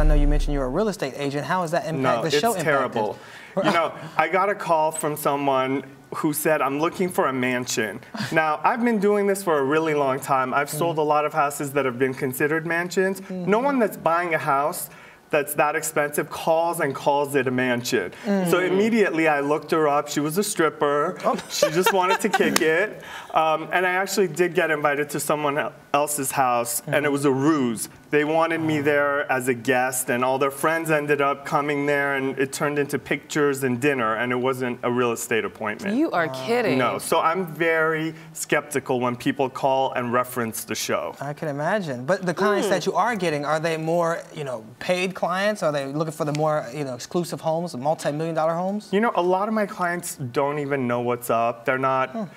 I know you mentioned you're a real estate agent. How has that impacted the show? No, it's terrible. You know, I got a call from someone who said, I'm looking for a mansion. Now, I've been doing this for a really long time. I've sold a lot of houses that have been considered mansions. No one that's buying a house that's that expensive calls it a mansion. So immediately I looked her up. She was a stripper. She just wanted to kick it. And I actually did get invited to someone else's house, and it was a ruse. They wanted me there as a guest, and all their friends ended up coming there, and it turned into pictures and dinner, and it wasn't a real estate appointment. You are kidding. No, so I'm very skeptical when people call and reference the show. I can imagine. But the clients that you are getting, are they more, you know, paid clients? Are they looking for the more, you know, exclusive homes, multi-million-dollar homes? You know, a lot of my clients don't even know what's up. They're not,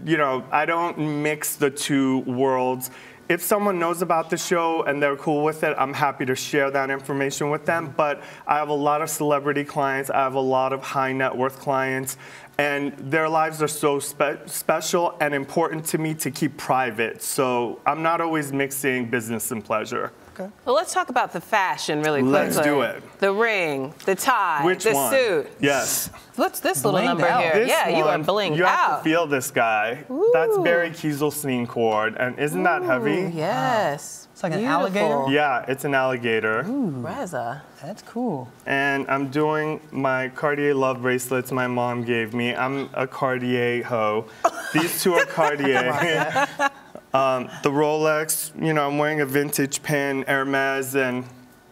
you know, I don't mix the two worlds. If someone knows about the show and they're cool with it, I'm happy to share that information with them. But I have a lot of celebrity clients. I have a lot of high net worth clients. And their lives are so special and important to me to keep private. So I'm not always mixing business and pleasure. Okay. Well, let's talk about the fashion really quickly. Let's do it. The ring, the tie, the suit. Yes. What's this little number here? This you are blinged you out. have to feel this guy. Ooh. That's Barry Kieselstein cord. And isn't that heavy? Yes. It's like an alligator? Yeah, it's an alligator. Reza. That's cool. And I'm doing my Cartier love bracelets my mom gave me. I'm a Cartier hoe. These two are Cartier. The Rolex, you know, I'm wearing a vintage pin, Hermes, and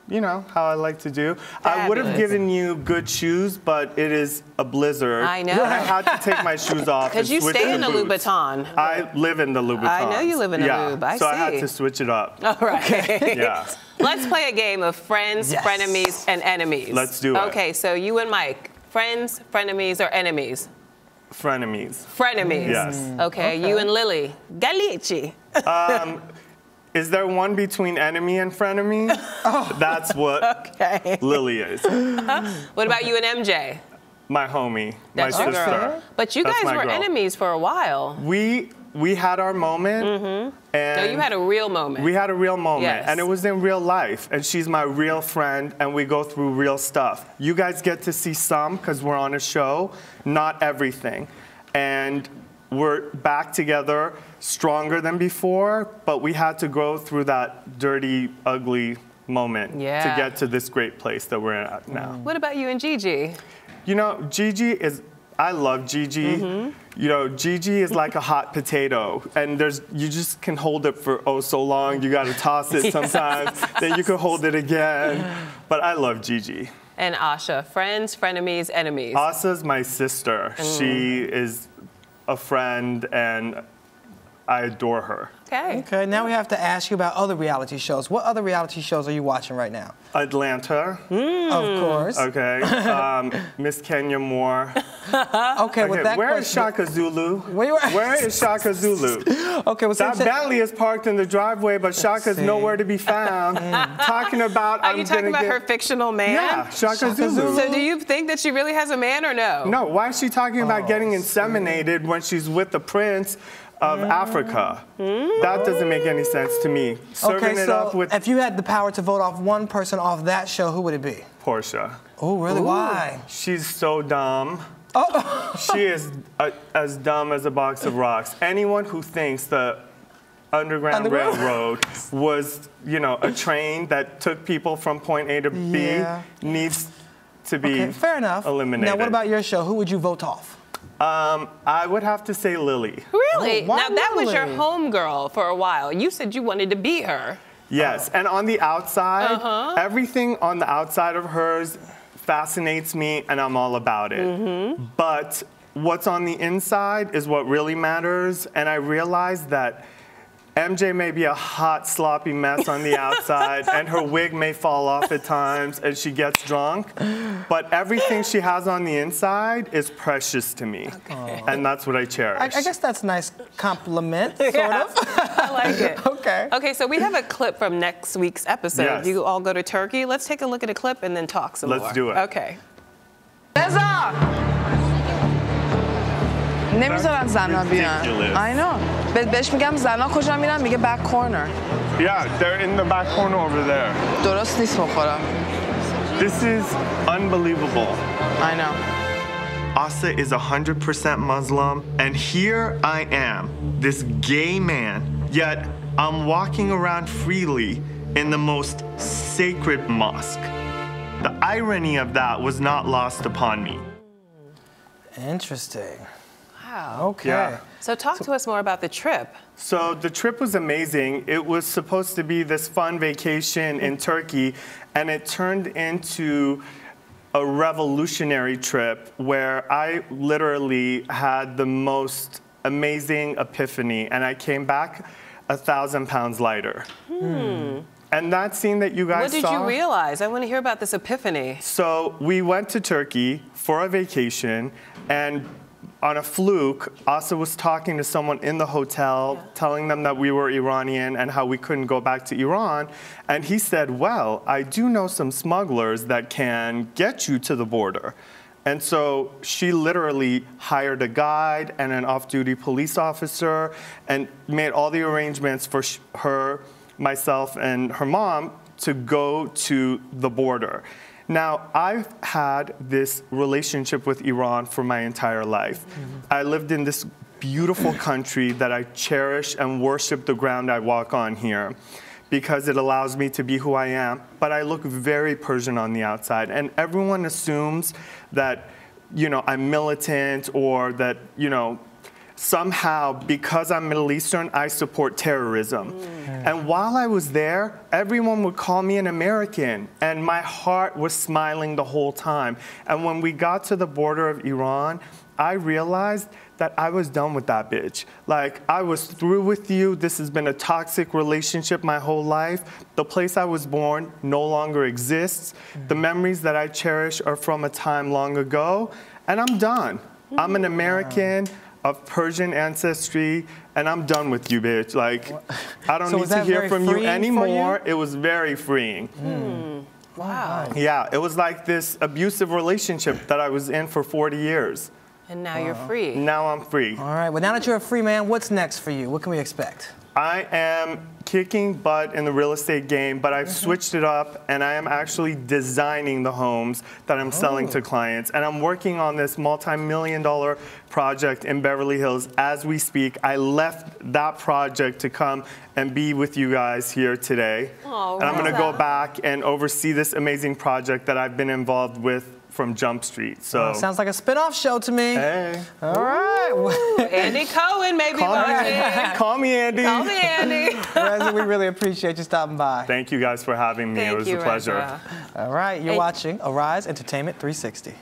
you know how I like to do. Fabulous. I would have given you good shoes, but it is a blizzard. I know. I had to take my shoes off. Because you stay in the boots. Louboutin. I live in the Louboutin. I know you live in the Loub. I see. So I had to switch it up. All right. Okay. Yeah. Let's play a game of friends, frenemies, and enemies. Let's do it. Okay, so you and Mike, friends, frenemies, or enemies? Frenemies. Frenemies. Yes. Okay, you and Lily, Galici. Is there one between enemy and frenemy? That's what Lily is. What about you and MJ? My homie, That's my your sister. girl. But you That's guys my were girl. enemies for a while. We had our moment. And No, you had a real moment. We had a real moment, Yes. and it was in real life. And she's my real friend, and we go through real stuff. You guys get to see some because we're on a show, not everything. And we're back together, stronger than before, but we had to go through that dirty, ugly moment to get to this great place that we're at now. What about you and Gigi? You know, Gigi is, I love Gigi. You know, Gigi is like a hot potato, and you just can hold it for so long. You got to toss it sometimes, then you can hold it again. But I love Gigi. And Asha, friends, frenemies, enemies. Asa's my sister. She is a friend, and I adore her. Okay. Okay, now we have to ask you about other reality shows. What other reality shows are you watching right now? Atlanta. Of course. Okay. Miss Kenya Moore. Okay, with that where is question. Shaka Zulu? Where is Shaka Zulu? Okay, well, That Bentley is parked in the driveway, but Shaka's nowhere to be found. Talking about, Are you talking about her fictional man? Yeah, Shaka Zulu. So do you think that she really has a man or no? No, why is she talking about getting inseminated when she's with the prince of Africa? That doesn't make any sense to me. Serving it up with if you had the power to vote off one person off that show, who would it be? Portia. Oh, really? Why? She's so dumb. She is as dumb as a box of rocks. Anyone who thinks the Underground Railroad was, you know, a train that took people from point A to B needs to be fair enough. eliminated. Now, what about your show? Who would you vote off? I would have to say Lily. Really? Oh, why now, that was your Lily? homegirl for a while. You said you wanted to be her. Yes, and on the outside, everything on the outside of hers fascinates me, and I'm all about it. But what's on the inside is what really matters, and I realized that MJ may be a hot, sloppy mess on the outside, and her wig may fall off at times, and she gets drunk. But everything she has on the inside is precious to me, and that's what I cherish. I guess that's a nice compliment, sort of. I like it. Okay. Okay, so we have a clip from next week's episode. Yes. You all go to Turkey. Let's take a look at a clip and then talk some more. Let's do it. Okay. Reza! نمیذارن زن ها بیان. ridiculous. I know. بهش میگم زنا کجا میرن میگه back corner. Yeah, they're in the back corner over there. درست نیست بخورم. This is unbelievable. I know. Asa is 100% Muslim, and here I am, this gay man, yet I'm walking around freely in the most sacred mosque. The irony of that was not lost upon me. Interesting. Wow. Okay. Yeah. So talk to us more about the trip. So the trip was amazing. It was supposed to be this fun vacation in Turkey, and it turned into a revolutionary trip where I literally had the most amazing epiphany, and I came back 1,000 pounds lighter. And that scene that you guys saw. What did you realize? I want to hear about this epiphany. So we went to Turkey for a vacation, and on a fluke, Asa was talking to someone in the hotel, telling them that we were Iranian and how we couldn't go back to Iran. And he said, well, I do know some smugglers that can get you to the border. And so she literally hired a guide and an off-duty police officer and made all the arrangements for her, myself, and her mom to go to the border. Now, I've had this relationship with Iran for my entire life. I lived in this beautiful country that I cherish and worship the ground I walk on here because it allows me to be who I am. But I look very Persian on the outside, and everyone assumes that, you know, I'm militant or that, you know, somehow, because I'm Middle Eastern, I support terrorism. And while I was there, everyone would call me an American, and my heart was smiling the whole time. And when we got to the border of Iran, I realized that I was done with that bitch. Like, I was through with you. This has been a toxic relationship my whole life. The place I was born no longer exists. The memories that I cherish are from a time long ago, and I'm done. I'm an American of Persian ancestry, and I'm done with you, bitch. Like, I don't need to hear from you anymore. It was very freeing. Wow. Yeah, it was like this abusive relationship that I was in for 40 years. And now you're free. Now I'm free. All right. Well, now that you're a free man, what's next for you? What can we expect? I am kicking butt in the real estate game, but I've switched it up, and I am actually designing the homes that I'm selling to clients. And I'm working on this multi-million-dollar project in Beverly Hills as we speak. I left that project to come and be with you guys here today. Oh, and I'm going to go back and oversee this amazing project that I've been involved with from Jump Street. So sounds like a spin-off show to me. Hey. All right. Andy Cohen, maybe watching. Call me Andy. Call me Andy. Reza, we really appreciate you stopping by. Thank you guys for having me. Thank it was you, a pleasure. Reza. All right. You're watching Arise Entertainment 360.